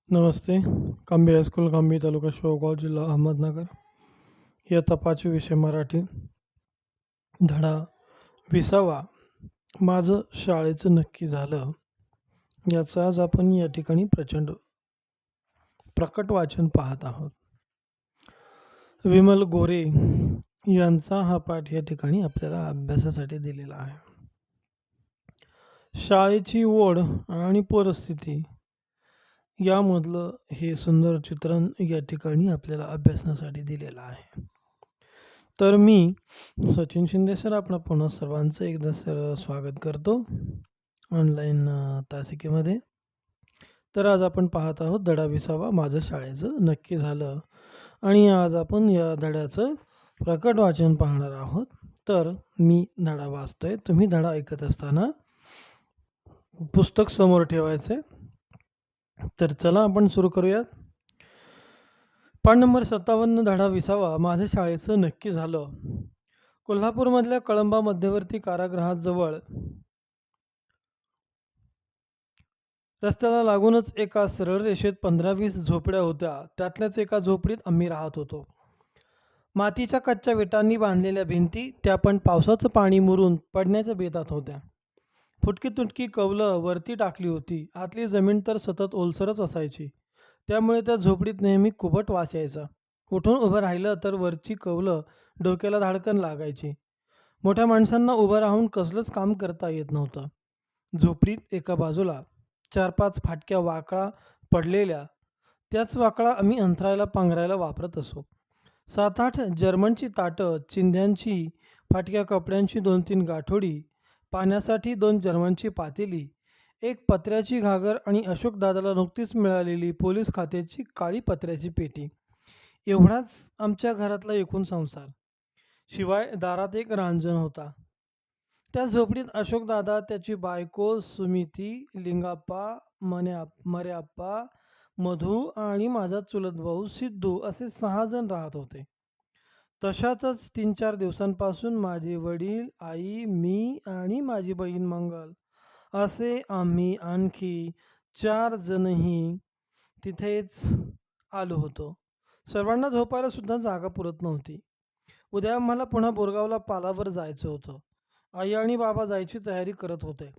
नमस्ते. कांबी high school, कांबी तालुका शेवगाव, जिल्हा अहमदनगर. इयत्ता 5वी विषय मराठी. धडा 20वा. माझं शाळेचं नक्की झालं. याचं आज आपण या ठिकाणी प्रकट वाचन पाहत आहोत. विमल गोरे यांचा हा पाठ या ठिकाणी आपल्याला अभ्यासासाठी दिलेला आहे. शाळेची ओढ आणि परिस्थिती यामधलं हे सुंदर चित्रण या ठिकाणी आपल्याला अभ्यासनासाठी दिलेलं आहे. तर मी सचिन शिंदे सर आपलं पुन्हा सर्वांचं एकदा स्वागत करतो ऑनलाईन तासिकेमध्ये. तर आज आपण पाहत आहोत धडा 20वा माझं शाळेचं नक्की झालं. आणि आज आपण या धड्याचं प्रकट वाचन पाहणार आहोत. तर मी धडा वाचतोय, तुम्ही धडा ऐकत असताना पुस्तक समोर ठेवायचं. तर चला आपण सुरू करूयात. पान नंबर 57, धडा 20वा माझ्या शाळेचं नक्की झालं. कोल्हापूरमधल्या कळंबा मध्यवर्ती कारागृहाजवळ रस्त्याला लागूनच एका सरळ रेषेत 15-20 झोपड्या होत्या. त्यातल्याच एका झोपडीत आम्ही राहत होतो. मातीच्या कच्च्या विटांनी बांधलेल्या भिंती, त्या पण पावसाचं पाणी मुरून पडण्याच्या बेतात होत्या. फुटकी तुटकी कौलं वरती टाकली होती. आतली जमीन तर सतत ओलसरच असायची. त्यामुळे त्या झोपडीत नेहमी कुबट वास यायचा. उठून उभं राहिलं तर वरची कौलं डोक्याला धाडकन लागायची. मोठ्या माणसांना उभं राहून कसलंच काम करता येत नव्हतं. झोपडीत एका बाजूला 4-5 फाटक्या वाकळा पडलेल्या. त्याच वाकळा आम्ही अंथरायला पांघरायला वापरत असो. 7-8 जर्मनची ताटं, चिंध्यांची, फाटक्या कपड्यांची 2-3 गाठोडी, पाण्यासाठी 2 जर्मनची पातेली, एक पत्र्याची घागर आणि अशोकदादाला नुकतीच मिळालेली पोलीस खात्याची काळी पत्र्याची पेटी. एवढाच आमच्या घरातला एकूण संसार. शिवाय दारात एक रांजण होता. त्या झोपडीत अशोकदादा, त्याची बायको सुमिती, लिंगाप्पा, मर्याप्पा, मधू आणि माझा चुलत भाऊ सिद्धू असे 6 जण राहत होते. तशातच 3-4 दिवसांपासून माझे वडील, आई, मी आणि माझी बहीण मंगल असे आम्ही आणखी 4 जणही तिथेच आलो होतो. सर्वांना झोपायला सुद्धा जागा पुरत नव्हती. उद्या आम्हाला पुन्हा बोरगावला पालावर जायचं होतं. आई आणि बाबा जायची तयारी करत होते.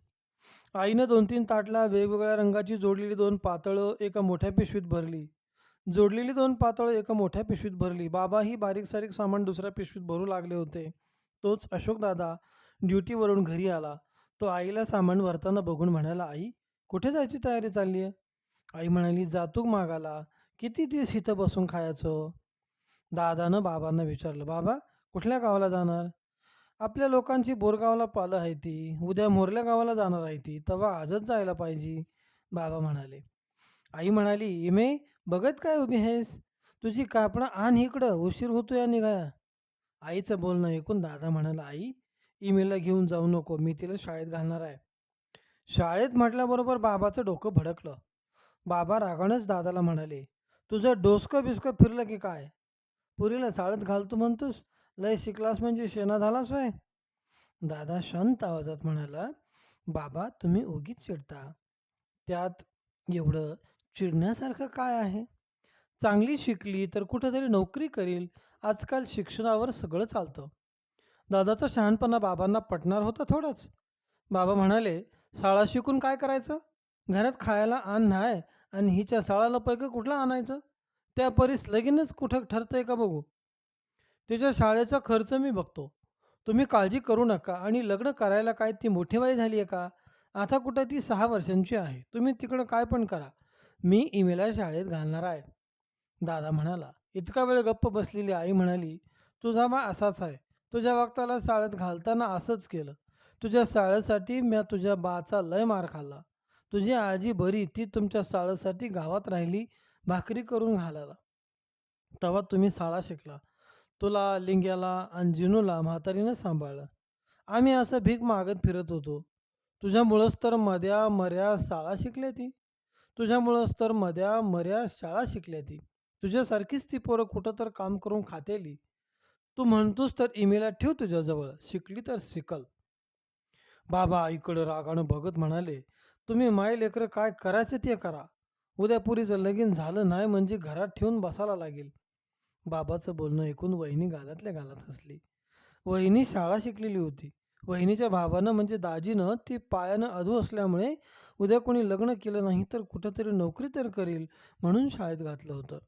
आईनं 2-3 ताटल्या वेगवेगळ्या रंगाची जोडलेली 2 पातळं एका मोठ्या पिशवीत भरली. बाबाही बारीक सारीक सामान दुसऱ्या पिशवीत भरू लागले होते. तोच अशोकदादा ड्युटीवरून घरी आला. तो आईला सामान भरताना बघून म्हणाला, आई, कुठे जायची तयारी चालली आहे? आई म्हणाली, जातूक मागायला. किती दिवस इथं बसून खायचं? दादानं बाबांना विचारलं, बाबा, कुठल्या गावाला जाणार? आपल्या लोकांची बोरगावला पालं आहे ती. उद्या मोरल्या गावाला जाणार आहे ती. तेव्हा आजच जायला पाहिजे, बाबा म्हणाले. आई म्हणाली, इमे, बघत काय उभी आहेस? तुझी कापणं आण इकडं, उशीर होतो या निघाया. आईचं बोलणं ऐकून दादा म्हणाला, आई, इमेला घेऊन जाऊ नको, मी तिला शाळेत घालणार आहे. शाळेत म्हटल्याबरोबर बाबाचं डोकं भडकलं. बाबा रागानेच दादाला म्हणाले, तुझं डोसकं बिस्कं फिरलं की काय? पुरीला शाळेत घालतो म्हणतोस? लय शिकलास म्हणजे शेणा झालास होय? दादा शांत आवाजात म्हणाला, बाबा, तुम्ही उगीच चिडता. त्यात एवढं चिडण्यासारखं काय आहे? चांगली शिकली तर कुठेतरी नोकरी करील. आजकाल शिक्षणावर सगळं चालतं. दादाचा शहाणपणा बाबांना पटणार होता थोडंच. बाबा म्हणाले, शाळा शिकून काय करायचं? घरात खायला अन्न नाही आणि हिच्या शाळाला पैकी कुठला आणायचं? त्या परीस लगीनच कुठं ठरतंय का बघू. तिच्या शाळेचा खर्च मी बघतो. तुम्ही काळजी करू नका. आणि लग्न करायला काय ती मोठी बाई झाली आहे का? आता कुठं ती 6 वर्षांची आहे. तुम्ही तिकडं काय पण करा. मी इमेला शाळेत घालणार आहे, दादा म्हणाला. इतका वेळ गप्प बसलेली आई म्हणाली, तुझा बा असाच आहे. तुझ्या वक्ताला शाळेत घालताना असंच केलं. तुझ्या शाळेसाठी म्या तुझ्या बाचा लय मार खाल्ला. तुझी आजी बरी, ती तुमच्या शाळेसाठी गावात राहिली भाकरी करून घालायला. तेव्हा तुम्ही शाळा शिकला. तुला, लिंग्याला आणि जिनूला म्हातारीनं सांभाळलं. आम्ही असं भीक मागत फिरत होतो. तुझ्यामुळंच तर मध्या मर्या शाळा शिकल्या ती. तुझ्यासारखीच ती पोरं कुठं तर काम करून खातेली. तू म्हणतोस तर इमेला ठेव तुझ्याजवळ. शिकली तर शिकल. बाबा आईकडं रागानं बघत म्हणाले, तुम्ही माय लेकरं काय करायचं ते करा. उद्या पुरीचं लगीन झालं नाही म्हणजे घरात ठेवून बसायला लागेल. बाबाचं बोलणं ऐकून वहिनी गालातल्या गालात हसली. वहिनी शाळा शिकलेली होती. वहिनीच्या भावानं म्हणजे दाजीनं ती पायानं अधू असल्यामुळे उद्या कोणी लग्न केलं नाही तर कुठेतरी नोकरी तर करेल म्हणून शाळेत घातलं होतं.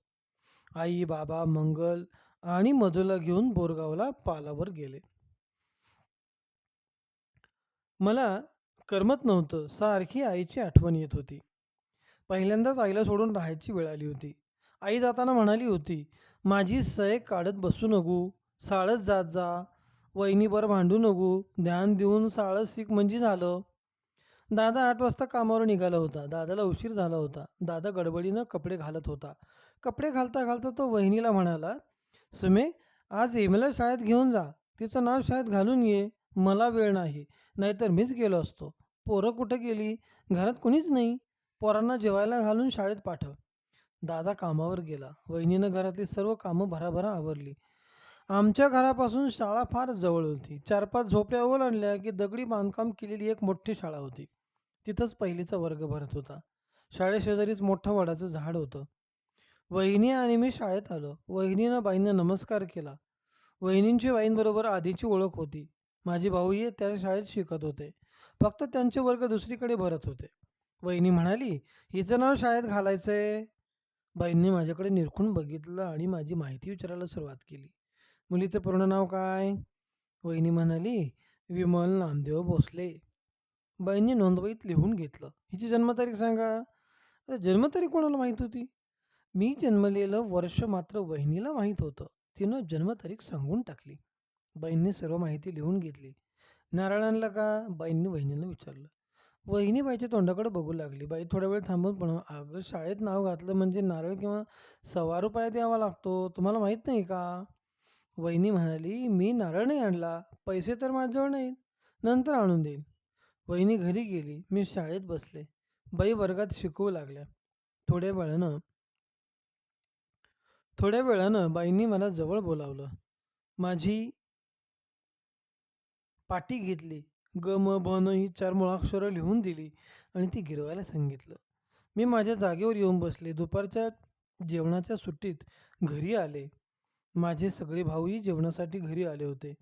आई, बाबा, मंगल आणि मधूला घेऊन बोरगावला पालावर गेले. मला करमत नव्हतं. सारखी आईची आठवण येत होती. पहिल्यांदाच आईला सोडून राहायची वेळ आली होती. आई जाताना म्हणाली होती, "माझी सय काढत बसू नको, शाळेत जात जा. वहिनीबरोबर भांडू नको. ध्यान देऊन शाळा शिक म्हणजे झालं." दादा 8 वाजता कामावर निघाला होता. दादाला उशीर झाला होता. दादा गडबडीनं कपडे घालत होता. कपडे घालता घालता तो वहिनीला म्हणाला, "सुमे, आज एमीला शाळेत घेऊन जा. तिचं नाव शाळेत घालून ये. मला वेळ नाही. नाहीतर मीच गेलो असतो. पोरं कुठं गेली? घरात कुणीच नाही. पोरांना जेवायला घालून शाळेत पाठव." दादा कामावर गेला. वहिनीनं घरातली सर्व कामं भराभरा आवरली. आमच्या घरापासून शाळा फार जवळ होती. 4-5 झोपड्या ओलांडल्या की दगडी बांधकाम केलेली एक मोठी शाळा होती. तिथंच पहिलीचा वर्ग भरत होता. शाळेशेजारीच मोठं वडाचं झाड होतं. वहिनी आणि मी शाळेत आलो. वहिनीनं बाईंना नमस्कार केला. वहिनींची बाईंबरोबर आधीची ओळख होती. माझे भाऊही त्या शाळेत शिकत होते. फक्त त्यांचे वर्ग दुसरीकडे भरत होते. वहिनी म्हणाली, "हिचं नाव शाळेत घालायचंय." बाईंनी माझ्याकडे निरखून बघितलं आणि माझी माहिती विचारायला सुरुवात केली. "मुलीचं पूर्ण नाव काय?" वहिनी म्हणाली, "विमल नामदेव भोसले." बाईंनी नोंदवहीत लिहून घेतलं. "हिची जन्मतारीख सांगा." आता जन्मतारीख कोणाला माहीत होती? मी जन्मलेलं वर्ष मात्र वहिनीला माहीत होतं. तिनं जन्मतारीख सांगून टाकली. बाईंनी सर्व माहिती लिहून घेतली. "नारळ आणला का?" बाईंनी वहिनीला विचारलं. वहिनी बाईच्या तोंडाकडे बघू लागली. बाई थोडा वेळ थांबून पण, "अगं शाळेत नाव घातलं म्हणजे नारळ किंवा ₹1.25 द्यावा लागतो. तुम्हाला माहीत नाही का?" वहिनी म्हणाली, "मी नारळ नाही आणला. पैसे तर माझ्याजवळ नाहीत. नंतर आणून देईन." वहिनी घरी गेली. मी शाळेत बसले. बाई वर्गात शिकवू लागल्या. थोड्या वेळानं थोड्या वेळानं बाईंनी मला जवळ बोलावलं. माझी पाटी घेतली. ग, म, भ, न ही 4 मुळाक्षरं लिहून दिली आणि ती गिरवायला सांगितलं. मी माझ्या जागेवर येऊन बसले. दुपारच्या जेवणाच्या सुट्टीत घरी आले. माझे सगळे भाऊही जेवणासाठी घरी आले होते.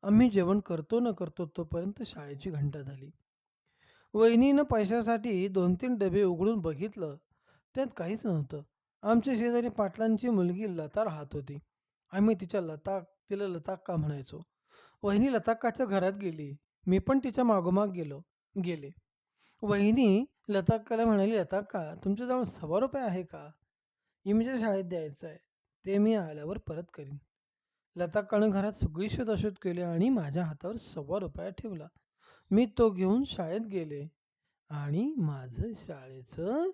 आम्ही जेवण करतो न करतो तोपर्यंत शाळेची घंटा झाली. वहिनीनं पैशासाठी 2-3 डबे उघडून बघितलं. त्यात काहीच नव्हतं. आमच्या शेजारी पाटलांची मुलगी लता राहत होती. आम्ही तिला लताक का म्हणायचो. वहिनी लताकाच्या घरात गेली. मी पण तिच्या मागोमाग गेले. वहिनी लताकाला म्हणाली, "लताका, तुमच्याजवळ ₹100 आहे का? इमेजच्या शाळेत द्यायचं आहे. ते मी आल्यावर परत करीन." लताकानं घरात सगळी शोधाशोध केली आणि माझ्या हातावर ₹100 ठेवला. मी तो घेऊन शाळेत गेले आणि माझं शाळेचं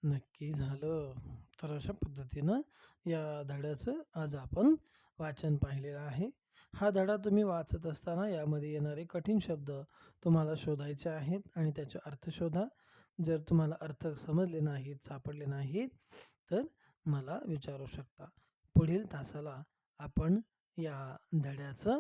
नक्की झालं. तर अशा पद्धतीनं या धड्याचं आज आपण वाचन पाहिलेलं आहे. हा धडा तुम्ही वाचत असताना यामध्ये येणारे कठीण शब्द तुम्हाला शोधायचे आहेत आणि त्याचे अर्थ शोधा. जर तुम्हाला अर्थ समजले नाहीत, सापडले नाहीत, तर मला विचारू शकता. पुढील तासाला आपण या धड्याचं